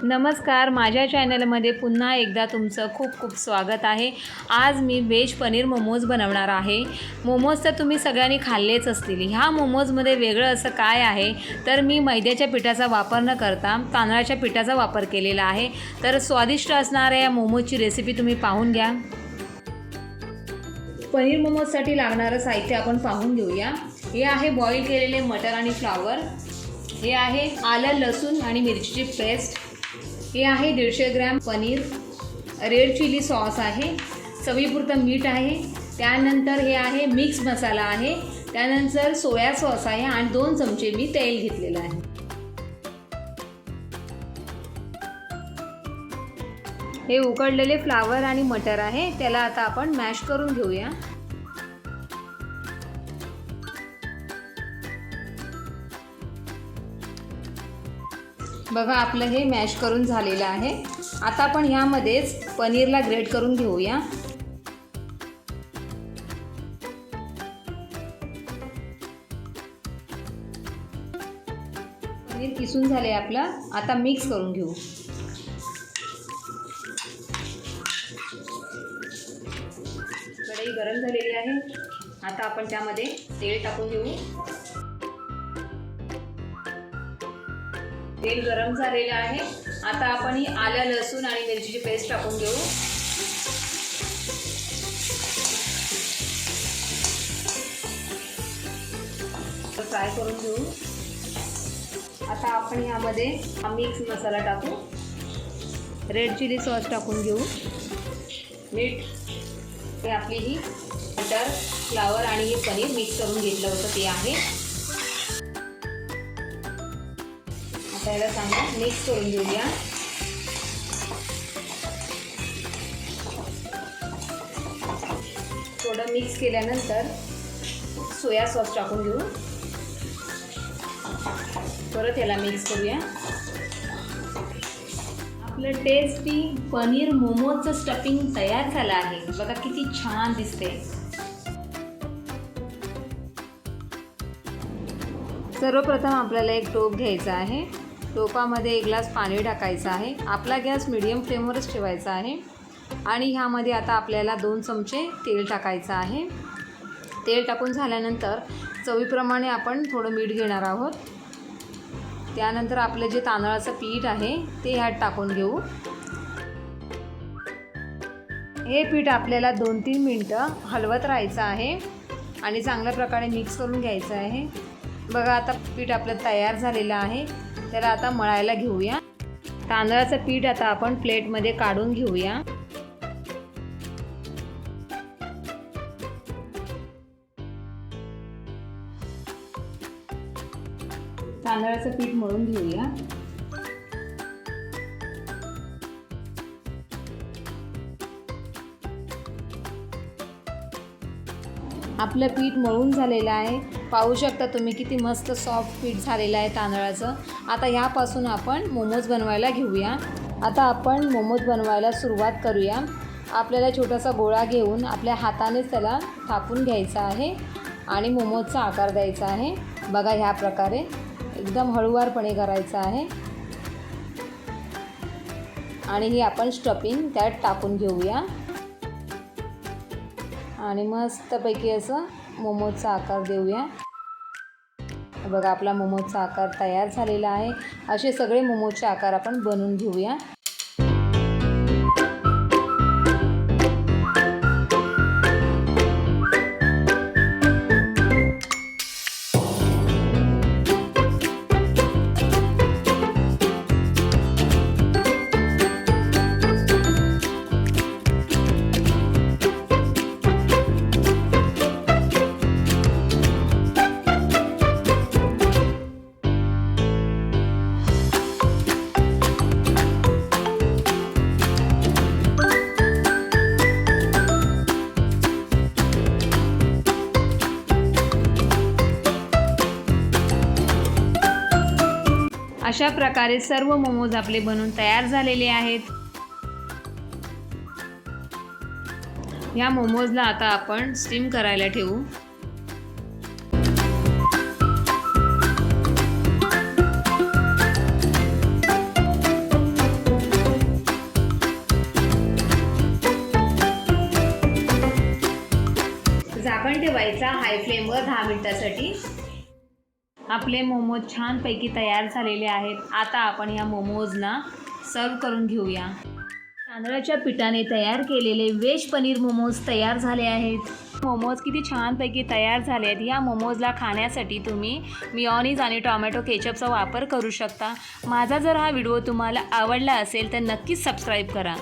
नमस्कार, माझ्या चॅनलमध्ये पुन्हा एकदा तुमचं खूप खूप स्वागत आहे। आज मी व्हेज पनीर मोमोज बनवणार आहे। मोमोज तर तुम्ही सगळ्यांनी खाल्लेच असतील। ह्या मोमोजमध्ये वेगळं असं काय आहे तर मी मैद्याच्या पिठाचा वापर न करता तांदळाच्या पिठाचा वापर केलेला आहे। तर स्वादिष्ट असणाऱ्या या मोमोजची रेसिपी तुम्ही पाहून घ्या। पनीर मोमोजसाठी लागणारं साहित्य आपण पाहून घेऊया। हे आहे बॉईल केलेले मटर आणि फ्लावर, हे आहे आलं लसूण आणि मिरचीची पेस्ट, हे आहे 150 gram paneer, red chilli sauce आहे, चवीपुरतं मीठ आहे, त्यानंतर हे आहे मिक्स मसाला आहे, त्यानंतर सोया सॉस आहे आणि 2 चमचे मी तेल घेतलेलं आहे। हे उकडलेले फ्लावर आणि मटर आहे, त्याला आता आपण मॅश करून घेऊया। बघा आपलं हे मॅश करून झालेलं आहे। आता आपण ह्यामध्येच पनीरला ग्रेट करून घेऊया। पनीर किसून झाले आपलं, आता मिक्स करून घेऊ। कढई गरम झालेली आहे, आता आपण त्यामध्ये तेल टाकून घेऊ। तेल गरम झालेलं आहे, आता आपण ही आलं लसूण आणि मिरचीची पेस्ट टाकून घेऊ। फ्राय करून घेऊ। आता आपण यामध्ये मिक्स मसाला टाकू, रेड चिली सॉस टाकून घेऊ, मीठ, हे आपली ही मटर फ्लावर आणि हे पनीर मिक्स करून घेतलं होतं ते आहे। आता याला चांगलं मिक्स करून घेऊया। थोडं मिक्स केल्यानंतर सोया सॉस टाकून घेऊ, परत याला मिक्स करूया। आपलं टेस्टी पनीर मोमोजचं स्टफिंग तयार झालं आहे। बघा किती छान दिसते। सर्वप्रथम आपल्याला एक टोप घ्यायचा आहे, टोपामध्ये 1 ग्लास पाणी टाकायचं आहे। आपला गॅस मीडियम फ्लेमवरच ठेवायचा आहे आणि ह्यामध्ये आता आपल्याला 2 चमचे तेल टाकायचं आहे। तेल टाकून झाल्यानंतर चवीप्रमाणे आपण थोडं मीठ घेणार आहोत। त्यानंतर आपलं जे तांदळाचं पीठ आहे ते ह्यात टाकून घेऊ। हे पीठ आपल्याला 2-3 मिनटं हलवत राहायचं आहे आणि चांगल्या प्रकारे मिक्स करून घ्यायचं आहे। बघा आता पीठ आपलं तयार झालेलं आहे, त्याला आता मळायला घेऊया। तांदळाचं पीठ आता आपण प्लेटमध्ये काढून घेऊया। तांदळाचं पीठ मळून घेऊया। आपलं पीठ मळून झालेलं आहे, पाहू शकता तुम्ही किती मस्त सॉफ्ट पीठ झालेलं आहे तांदळाचं। आता ह्यापासून आपण मोमोज बनवायला घेऊया। आता आपण मोमोज बनवायला सुरुवात करूया। आपल्याला छोटासा गोळा घेऊन आपल्या हातानेच त्याला थापून घ्यायचा आहे आणि मोमोजचा आकार द्यायचा आहे। बघा ह्या प्रकारे एकदम हळूवारपणे करायचं आहे आणि ही आपण स्टफिंग त्यात टाकून घेऊया आणि मस्तपैकी असं मोमोजचा आकार देऊया। बघा आपला मोमोजचा आकार तयार झालेला आहे। असे सगळे मोमोजचे आकार आपण बनवून घेऊया। अशा प्रकारे सर्व मोमोज आपले बनवून तयार झालेले आहेत। ह्या मोमोजला आता आपण स्टीम करायला ठेवू। झाकण ठेवायचा हाय फ्लेमवर 10 मिनिटासाठी. आपले मोमोज छानपैकी तयार झालेले आहेत. आता आपण या मोमोजना सर्व करून घेऊया. तांदळाच्या पिठाने तयार केलेले व्हेज पनीर मोमोज तयार झाले आहेत. मोमोज किती छानपैकी तयार झाले आहेत. या मोमोजला खाण्यासाठी तुम्ही मिओनीज आणि टोमॅटो केचपचा वापर करू शकता. माझा जर हा व्हिडिओ तुम्हाला आवडला असेल तर नक्कीच सबस्क्राईब करा.